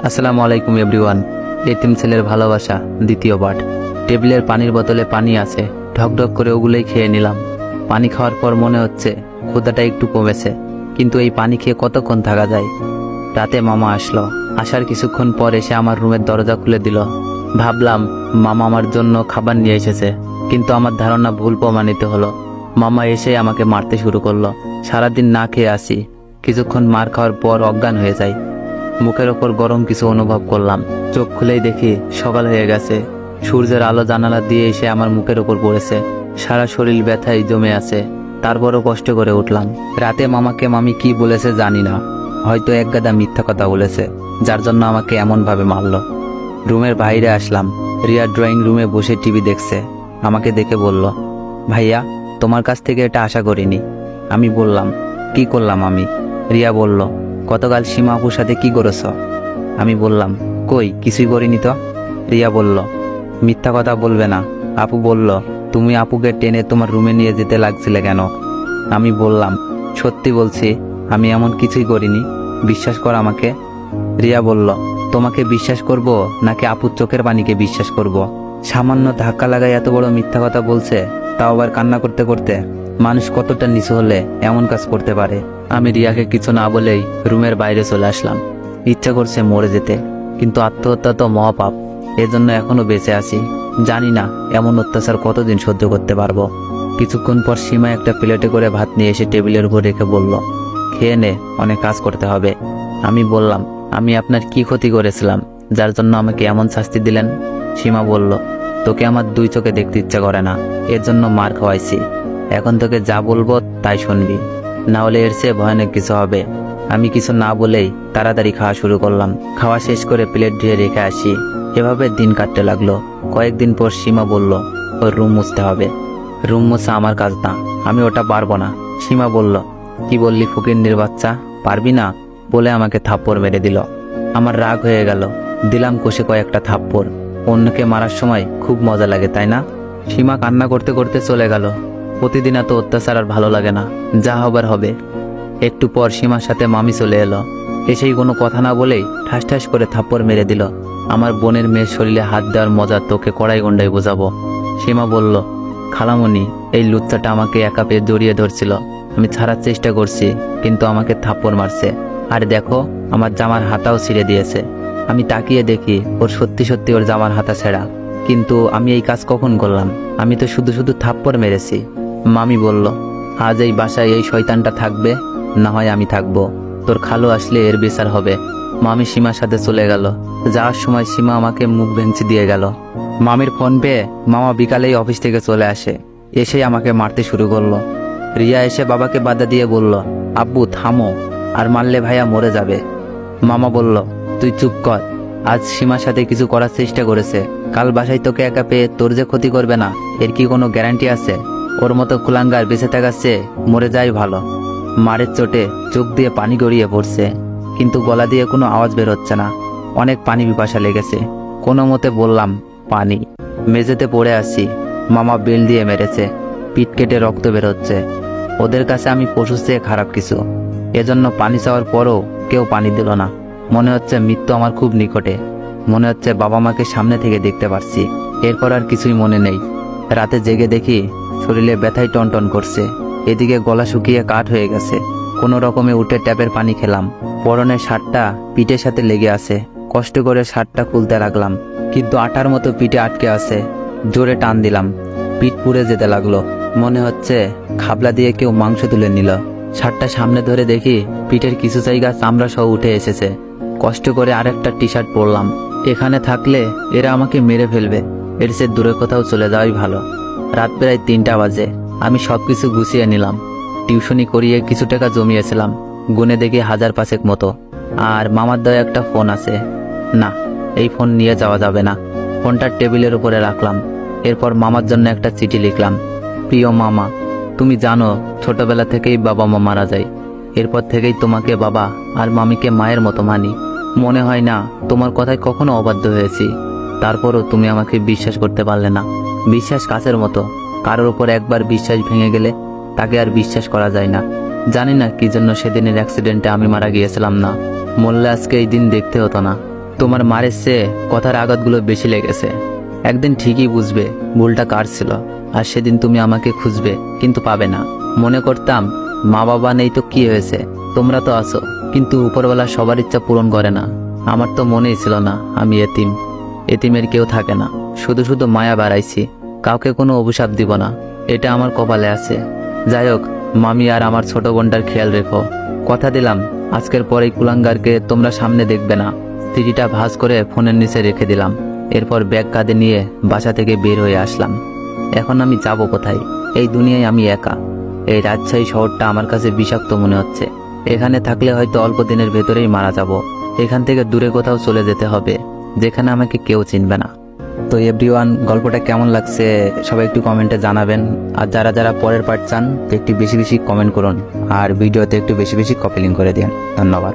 আসসালামু আলাইকুম এভরিওয়ান। এতিম ছেলের ভালোবাসা দ্বিতীয় পার্ট। টেবিলের পানির বোতলে পানি আছে, ঢকঢক করে ওগুলোই খেয়ে নিলাম। পানি খাওয়ার পর মনে হচ্ছে ক্ষুধাটা একটু কমেছে, কিন্তু এই পানি খেয়ে কতক্ষণ থাকা যায়। রাতে মামা আসলো, আসার কিছুক্ষণ পর এসে আমার রুমের দরজা খুলে দিল। ভাবলাম মামা আমার জন্য খাবার নিয়ে এসেছে, কিন্তু আমার ধারণা ভুল প্রমাণিত হলো। মামা এসে আমাকে মারতে শুরু করলো। সারাদিন না খেয়ে আসি, কিছুক্ষণ মার খাওয়ার পর অজ্ঞান হয়ে যায়। মুখের ওপর গরম কিছু অনুভব করলাম। চোখ খুলেই দেখি সকাল হয়ে গেছে। সূর্যের আলো জানালা দিয়ে এসে আমার মুখের ওপর পড়েছে। সারা শরীর ব্যথায় জমে আছে, তারপরও কষ্ট করে উঠলাম। রাতে মামাকে মামি কি বলেছে জানি না, হয়তো এক গাদা মিথ্যা কথা বলেছে, যার জন্য আমাকে এমনভাবে মারল। রুমের বাইরে আসলাম। রিয়া ড্রয়িং রুমে বসে টিভি দেখছে। আমাকে দেখে বলল, ভাইয়া, তোমার কাছ থেকে এটা আশা করিনি। আমি বললাম, কি করলাম আমি? রিয়া বলল, গতকাল সীমা আপুর সাথে কি করেছ? আমি বললাম, কই কিছুই করিনি তো। রিয়া বলল, মিথ্যা কথা বলবে না। আপু বলল, তুমি আপুকে টেনে তোমার রুমে নিয়ে যেতে লাগছিলে কেন? আমি বললাম, সত্যি বলছি, আমি এমন কিছুই করিনি, বিশ্বাস কর আমাকে। রিয়া বলল, তোমাকে বিশ্বাস করব নাকি আপুর চোখের পানিকে বিশ্বাস করব? সামান্য ধাক্কা লাগায় এত বড় মিথ্যা কথা বলছে, তাও আবার কান্না করতে করতে। মানুষ কতটা নিচু হলে এমন কাজ করতে পারে? আমি রিয়াকে কিছু না বলেই রুমের বাইরে চলে আসলাম। ইচ্ছা করছে মরে যেতে, কিন্তু আত্মহত্যা তো মহাপাপ, এজন্য এখনো বেঁচে আছি। জানি না এমন অত্যাচার কতদিন সহ্য করতে পারবো। কিছুক্ষণ পর সীমা একটা প্লেটে করে ভাত নিয়ে এসে টেবিলের উপর রেখে বলল, খেয়ে নে, অনেক কাজ করতে হবে। আমি বললাম, আমি আপনার কি ক্ষতি করেছিলাম যার জন্য আমাকে এমন শাস্তি দিলেন? সীমা বলল, তোকে আমার দুই চোখে দেখতে ইচ্ছা করে না, এর জন্য মার খাওয়াইছি। এখন তোকে যা বলবো তাই শুনবি, না হলে এর চেয়ে ভয়ানক কিছু হবে। আমি কিছু না বলেই তাড়াতাড়ি খাওয়া শুরু করলাম। খাওয়া শেষ করে প্লেট ধুয়ে রেখে আসি। এভাবে দিন কাটতে লাগলো। কয়েকদিন পর সীমা বলল, ওর রুম মুছতে হবে। রুম মোছা আমার কাজ না, আমি ওটা পারবো না। সীমা বলল, কি বললি ফকিন্নির বাচ্চা, পারবি না? বলে আমাকে থাপ্পড় মেরে দিল। আমার রাগ হয়ে গেল, দিলাম কষে কয়েকটা থাপ্পড়। অন্যকে মারার সময় খুব মজা লাগে, তাই না? সীমা কান্না করতে করতে চলে গেল। প্রতিদিন এত অত্যাচার আর ভালো লাগে না, যা হবার হবে। একটু পর সীমার সাথে মামি চলে এলো। এসেই কোনো কথা না বলেই ঠাস ঠাস করে থাপ্পড় মেরে দিল। আমার বোনের মেয়ের শরীরে হাত দেওয়ার মজা তোকে কড়াই গন্ডায় বোঝাবো। সীমা বলল, খালামণি, এই লুচ্চাটা আমাকে একা পেয়ে জড়িয়ে ধরছিল। আমি ছাড়ার চেষ্টা করছি, কিন্তু আমাকে থাপ্পড় মারছে। আর দেখো, আমার জামার হাতাও ছিঁড়ে দিয়েছে। আমি তাকিয়ে দেখি ওর সত্যি সত্যি ওর জামার হাতা ছেঁড়া। কিন্তু আমি এই কাজ কখন করলাম? আমি তো শুধু শুধু থাপ্পড় মেরেছি। মামি বলল, আজ এই বাসায় এই শয়তানটা থাকবে, না হয় আমি থাকবো। তোর খালু আসলে এর বিচার হবে। মামি সীমার সাথে চলে গেল। যাওয়ার সময় সীমা আমাকে মুখ ভেঙচি দিয়ে গেল। মামির ফোন পেয়ে মামা বিকালেই অফিস থেকে চলে আসে। এসেই আমাকে মারতে শুরু করলো। রিয়া এসে বাবাকে বাধা দিয়ে বলল, আব্বু থামো, আর মারলে ভাইয়া মরে যাবে। মামা বলল, তুই চুপ কর। আজ সীমার সাথে কিছু করার চেষ্টা করেছে, কাল বাসায় তোকে একা পেয়ে তোর যে ক্ষতি করবে না, এর কি কোনো গ্যারান্টি আছে? ওর মতো কুলাঙ্গার বেঁচে থাকার চেয়ে মরে যাই ভালো। মারের চোটে চোখ দিয়ে পানি গড়িয়ে পড়ছে, কিন্তু গলা দিয়ে কোনো আওয়াজ বের হচ্ছে না। অনেক পানি পিপাসা লেগেছে। কোনো মতে বললাম, পানি। মেঝেতে পড়ে আসছি। মামা বেল দিয়ে মেরেছে, পিঠ কেটে রক্ত বেরোচ্ছে। ওদের কাছে আমি পশুর চেয়ে খারাপ কিছু, এজন্য পানি চাওয়ার পরও কেউ পানি দিল না। মনে হচ্ছে মৃত্যু আমার খুব নিকটে। মনে হচ্ছে বাবা মাকে সামনে থেকে দেখতে পাচ্ছি। এরপর আর কিছুই মনে নেই। রাতে জেগে দেখি শরীরে ব্যথায় টনটন করছে। এদিকে গলা শুকিয়ে কাঠ হয়ে গেছে। কোনো রকমে উঠে ট্যাপের পানি খেলাম। পরনের শার্টটা পিঠের সাথে লেগে আছে। কষ্ট করে শার্টটা খুলতে লাগলাম, কিন্তু আটার মতো পিঠে আটকে আছে। জোরে টান দিলাম, পিঠ পুড়ে যেতে লাগলো। মনে হচ্ছে খাবলা দিয়ে কেউ মাংস তুলে নিল। শার্টটা সামনে ধরে দেখি পিঠের কিছু জায়গা চামড়া সহ উঠে এসেছে। কষ্ট করে আরেকটা টি শার্ট পরলাম। এখানে থাকলে এরা আমাকে মেরে ফেলবে, এর চেয়ে দূরে কোথাও চলে যাওয়াই ভালো। রাত প্রায় 3টা বাজে। আমি সবকিছু গুছিয়ে নিলাম। টিউশনি করিয়ে কিছু টাকা জমিয়েছিলাম, গুনে দেখি 1000-5 মতো। আর মামার দেওয়া একটা ফোন আছে। না, এই ফোন নিয়ে যাওয়া যাবে না। ফোনটা টেবিলের উপরে রাখলাম। এরপর মামার জন্য একটা চিঠি লিখলাম। প্রিয় মামা, তুমি জানো ছোটবেলা থেকেই বাবা মা মারা যায়। এরপর থেকেই তোমাকে বাবা আর মামিকে মায়ের মতো মানি। মনে হয় না তোমার কথায় কখনো অবাধ্য হয়েছি। তারপরও তুমি আমাকে বিশ্বাস করতে পারলে না। বিশ্বাস কাচের মতো, কারোর উপর একবার বিশ্বাস ভেঙে গেলে তাকে আর বিশ্বাস করা যায় না। জানি না কি জন্য সেদিনের অ্যাক্সিডেন্টে আমি মারা গিয়েছিলাম না। মরলে আজকে এই দিন দেখতে হতো না। তোমার মারের চেয়ে কথার আঘাতগুলো বেশি লেগেছে। একদিন ঠিকই বুঝবে ভুলটা কার ছিল, আর সেদিন তুমি আমাকে খুঁজবে কিন্তু পাবে না। মনে করতাম মা বাবা নেই তো কি হয়েছে, তোমরা তো আছো, কিন্তু উপরওয়ালা সবার ইচ্ছা পূরণ করে না। আমার তো মনেই ছিল না আমি এতিম। এতিমের কেউ থাকে না, শুধু শুধু মায়া বাড়াইছি। কাউকে কোনো অভিশাপ দিব না, এটা আমার কপালে আছে। যাই হোক, মামি আর আমার ছোট বোনটার খেয়াল রেখো। কথা দিলাম আজকের পর এই কুলাঙ্গারকে তোমরা সামনে দেখবে না। সিডিটা ভাঁজ করে ফোনের নিচে রেখে দিলাম। এরপর ব্যাগ কাঁধে নিয়ে বাসা থেকে বের হয়ে আসলাম। এখন আমি যাব কোথায়? এই দুনিয়ায় আমি একা। এই রাজশাহী শহরটা আমার কাছে বিষাক্ত মনে হচ্ছে। এখানে থাকলে হয়তো অল্প দিনের ভেতরেই মারা যাব। এখান থেকে দূরে কোথাও চলে যেতে হবে, যেখানে আমাকে কেউ চিনবে না। তো এভরিওয়ান, গল্পটা কেমন লাগছে সবাই একটু কমেন্টে জানাবেন। আর যারা যারা পরের পার্ট চান তো একটু বেশি বেশি কমেন্ট করুন, আর ভিডিওতে একটু বেশি বেশি কপি লিঙ্ক করে দিন। ধন্যবাদ।